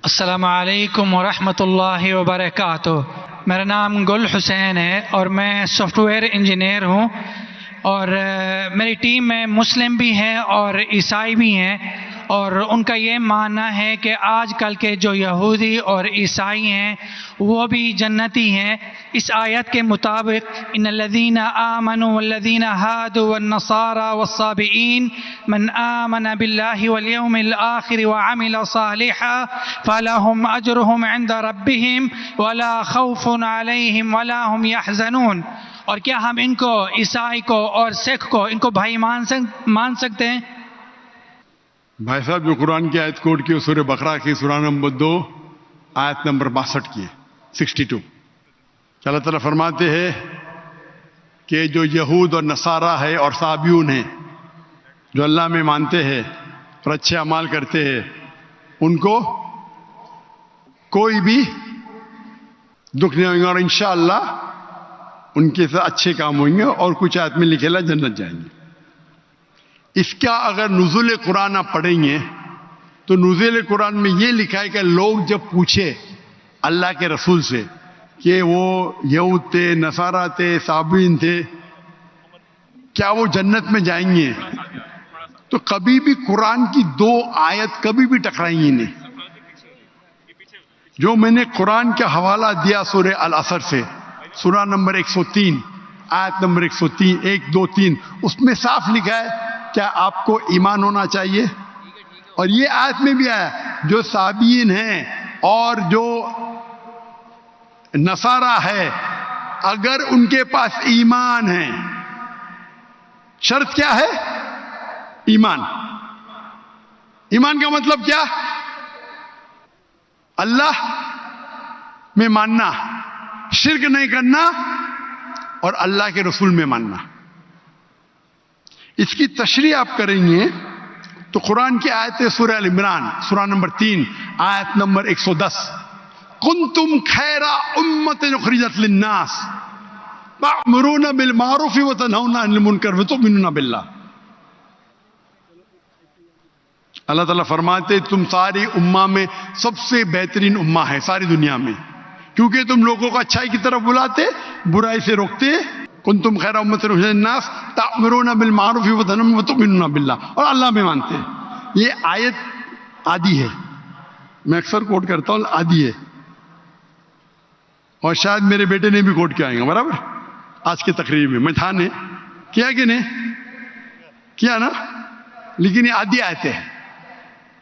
السلام علیکم ورحمۃ اللہ وبرکاتہ۔ میرا نام گل حسین ہے اور میں سافٹ ویئر انجینئر ہوں، اور میری ٹیم میں مسلم بھی ہیں اور عیسائی بھی ہیں، اور ان کا یہ ماننا ہے کہ آج کل کے جو یہودی اور عیسائی ہیں وہ بھی جنتی ہیں۔ اس آیت کے مطابق ان الذین آمنوا والذین ہادوا والنصارى والصابئین من آمن باللہ والیوم الآخر وعمل صالحا فلہم اجرہم عند ربہم ولا خوف علیہم ولا هم یحزنون۔ اور کیا ہم ان کو، عیسائی کو اور سکھ کو، ان کو بھائی مان سکتے ہیں؟ بھائی صاحب جو قرآن کی آیت کوٹ کی سورہ بقرہ کی سورہ نمبر 2 آیت نمبر 62 کی 62 کہ اللہ تعالیٰ فرماتے ہیں کہ جو یہود اور نصارہ ہے اور صابیون ہیں، جو اللہ میں مانتے ہیں اور اچھے اعمال کرتے ہیں، ان کو کوئی بھی دکھ نہیں ہوگا، اور انشاءاللہ ان کے ساتھ اچھے کام ہوئیں گے، اور کچھ آیت میں لکھے جنت جائیں گے۔ اس کا اگر نزول قرآن آپ پڑھیں گے تو نزول قرآن میں یہ لکھا ہے کہ لوگ جب پوچھے اللہ کے رسول سے کہ وہ یہود تھے، نصارہ تھے، صابئین تھے، کیا وہ جنت میں جائیں گے، تو کبھی بھی قرآن کی 2 آیت کبھی بھی ٹکرائیں گی نہیں۔ جو میں نے قرآن کا حوالہ دیا سورہ العصر سے، سورہ نمبر 103 آیت نمبر 103 1 2 3، اس میں صاف لکھا ہے کیا آپ کو ایمان ہونا چاہیے، اور یہ آیت میں بھی آیا جو صابئین ہیں اور جو نصارہ ہے اگر ان کے پاس ایمان ہے، شرط کیا ہے؟ ایمان۔ ایمان کا مطلب کیا؟ اللہ میں ماننا، شرک نہیں کرنا، اور اللہ کے رسول میں ماننا۔ اس کی تشریح آپ کریں گے تو قرآن کی آیت سورہ ال عمران سورہ نمبر 3 آیت نمبر 110 کنتم خیر امۃ اخرجت للناس تأمرون بالمعروف وتنہون عن المنکر وتؤمنون باللہ۔ اللہ تعالیٰ فرماتے تم ساری امہ میں سب سے بہترین امہ ہے ساری دنیا میں، کیونکہ تم لوگوں کو اچھائی کی طرف بلاتے، برائی سے روکتے۔ کنتم خیر امۃ اخرجت للناس تأمرون بالمعروف وتؤمنون باللہ، اور اللہ میں مانتے۔ یہ آیت آدھی ہے، میں اکثر کوٹ کرتا ہوں، آدھی ہے، اور شاید میرے بیٹے نے بھی کوٹ کیا آئیں گا برابر آج کی تقریر میں تھا نے کیا کہ نہیں کیا نا، لیکن یہ آدھی آیت ہے،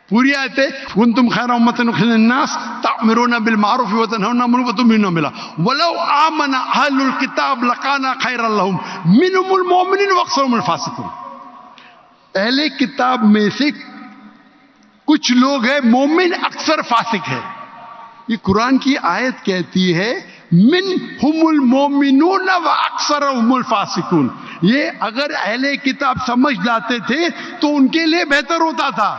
پوری آیت ہے کنتم خیر امۃ اخرجت للناس تأمرون بالمعروف وتنہون عن المنکر وتؤمنون باللہ ولو آمن اہل الکتاب لکان خیرا لہم منہم المؤمنون واکثرہم الفاسقون۔ اہل کتاب میں سے کچھ لوگ ہیں مومن، اکثر فاسق ہے۔ یہ قرآن کی آیت کہتی ہے منہم المؤمنون واکثرہم الفاسقون۔ یہ اگر اہل کتاب سمجھ لاتے تھے تو ان کے لیے بہتر ہوتا تھا،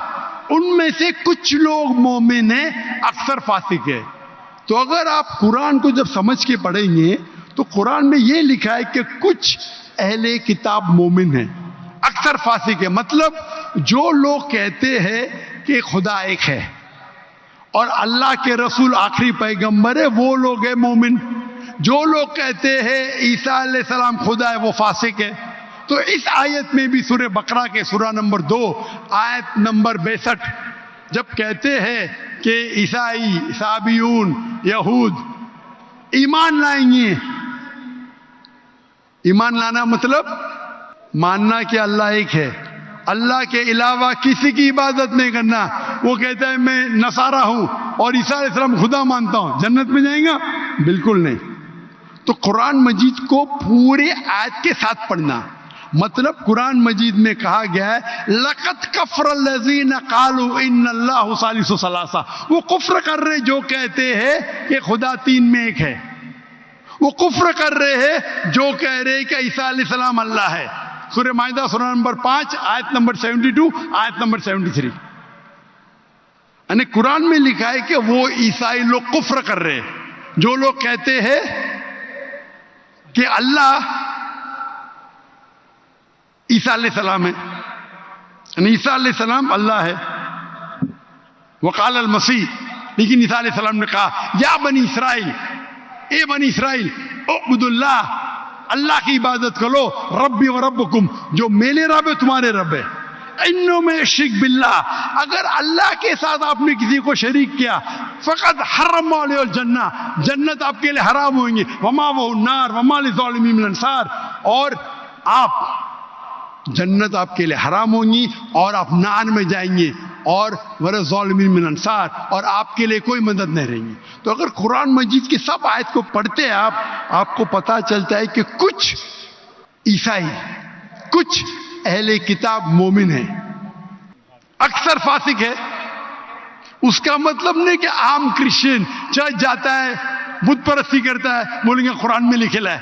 ان میں سے کچھ لوگ مومن ہیں، اکثر فاسق ہے۔ تو اگر آپ قرآن کو جب سمجھ کے پڑھیں گے تو قرآن میں یہ لکھا ہے کہ کچھ اہل کتاب مومن ہیں، اکثر فاسق ہے۔ مطلب جو لوگ کہتے ہیں کہ خدا ایک ہے اور اللہ کے رسول آخری پیغمبر ہے، وہ لوگ ہیں مومن۔ جو لوگ کہتے ہیں عیسیٰ علیہ السلام خدا ہے، وہ فاسق ہے۔ تو اس آیت میں بھی سورہ بقرہ کے سورہ نمبر 2 آیت نمبر 62 جب کہتے ہیں کہ عیسائی، صابئون، یہود ایمان لائیں گے، ایمان لانا مطلب ماننا کہ اللہ ایک ہے، اللہ کے علاوہ کسی کی عبادت نہیں کرنا۔ وہ کہتا ہے میں نصارہ ہوں اور عیسیٰ علیہ السلام خدا مانتا ہوں، جنت میں جائیں گا؟ بالکل نہیں۔ تو قرآن مجید کو پورے آیت کے ساتھ پڑھنا، مطلب قرآن مجید میں کہا گیا ہے لَقَدْ كَفَرَ الَّذِينَ قَالُوا إِنَّ اللَّهُ ثَالِثُ ثَلَاثَةٍ۔ وہ کفر کر رہے جو کہتے ہیں کہ خدا 3 میں ایک ہے، وہ کفر کر رہے ہیں جو کہہ رہے کہ عیسیٰ علیہ السلام اللہ ہے۔ سورہ مائدہ سورہ نمبر 5 آیت نمبر 72 آیت نمبر 73۔ یعنی قرآن میں لکھا ہے کہ وہ عیسائی لوگ کفر کر رہے ہیں جو لوگ کہتے ہیں کہ اللہ عیسیٰ علیہ السلام ہے، یعنی عیسیٰ علیہ السلام اللہ ہے۔ وقال المسیح لیکن عیسیٰ علیہ السلام نے کہا یا بنی اسرائیل، اے بنی اسرائیل، اعبدوا اللہ، اللہ کی عبادت کرو، ربی و ربکم، جو میرے رب ہے تمہارے رب ہے، انہوں میں شرک باللہ، اگر اللہ کے ساتھ آپ نے کسی کو شریک کیا، فقط حرم علیہ الجنہ، جنت آپ کے لیے حرام ہوئیں گے، وما وہ النار وما للظالمین من انصار، اور آپ جنت آپ کے لیے حرام ہوں گی اور آپ نار میں جائیں گے، اور ظالمین من انصار، اور آپ کے لیے کوئی مدد نہیں رہیں گی۔ تو اگر قرآن مجید کی سب آیت کو پڑھتے ہیں آپ کو پتہ چلتا ہے کہ کچھ عیسائی، کچھ اہل کتاب مومن ہیں، اکثر فاسق ہے۔ اس کا مطلب نہیں کہ عام کرسچن چرچ جاتا ہے، بت پرستی کرتا ہے، بولیں گے قرآن میں لکھا ہے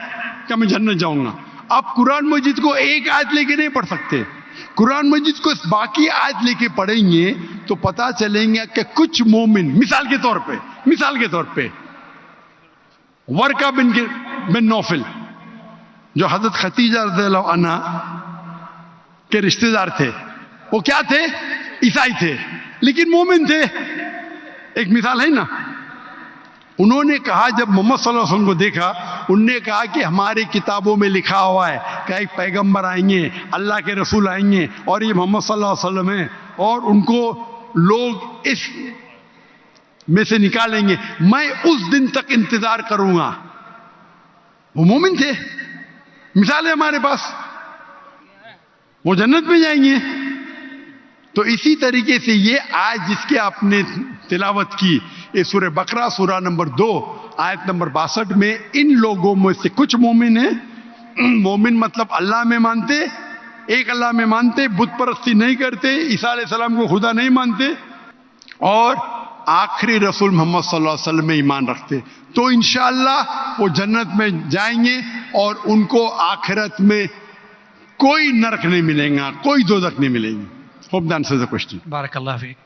کہ میں جنت جاؤں گا۔ آپ قرآن مجید کو ایک آیت لے کے نہیں پڑھ سکتے، قرآن مجید کو باقی آیت لے کے پڑھیں گے تو پتا چلیں گے کہ کچھ مومن، مثال کے طور پہ ورقہ بن نوفل جو حضرت خدیجہ رضی اللہ عنہ کے رشتہ دار تھے، وہ کیا تھے؟ عیسائی تھے لیکن مومن تھے۔ ایک مثال ہے نا، انہوں نے کہا جب محمد صلی اللہ علیہ وسلم کو دیکھا، انہوں نے کہا کہ ہماری کتابوں میں لکھا ہوا ہے کہ ایک پیغمبر آئیں گے، اللہ کے رسول آئیں گے، اور یہ محمد صلی اللہ علیہ وسلم ہیں، اور ان کو لوگ اس میں سے نکالیں گے، میں اس دن تک انتظار کروں گا۔ وہ مومن تھے، مثال ہے ہمارے پاس، وہ جنت میں جائیں گے۔ تو اسی طریقے سے یہ آیت جس کی آپ نے تلاوت کی، یہ سورہ بقرہ سورہ نمبر 2 آیت نمبر 62 میں ان لوگوں میں سے کچھ مومن ہیں۔ مومن مطلب اللہ میں مانتے، ایک اللہ میں مانتے، بت پرستی نہیں کرتے، عیسیٰ علیہ السلام کو خدا نہیں مانتے، اور آخری رسول محمد صلی اللہ علیہ وسلم میں ایمان رکھتے، تو انشاءاللہ وہ جنت میں جائیں گے، اور ان کو آخرت میں کوئی نرک نہیں ملے گا، کوئی دوزخ نہیں ملے گی۔ Hope that answers the question. بارک اللہ فیک۔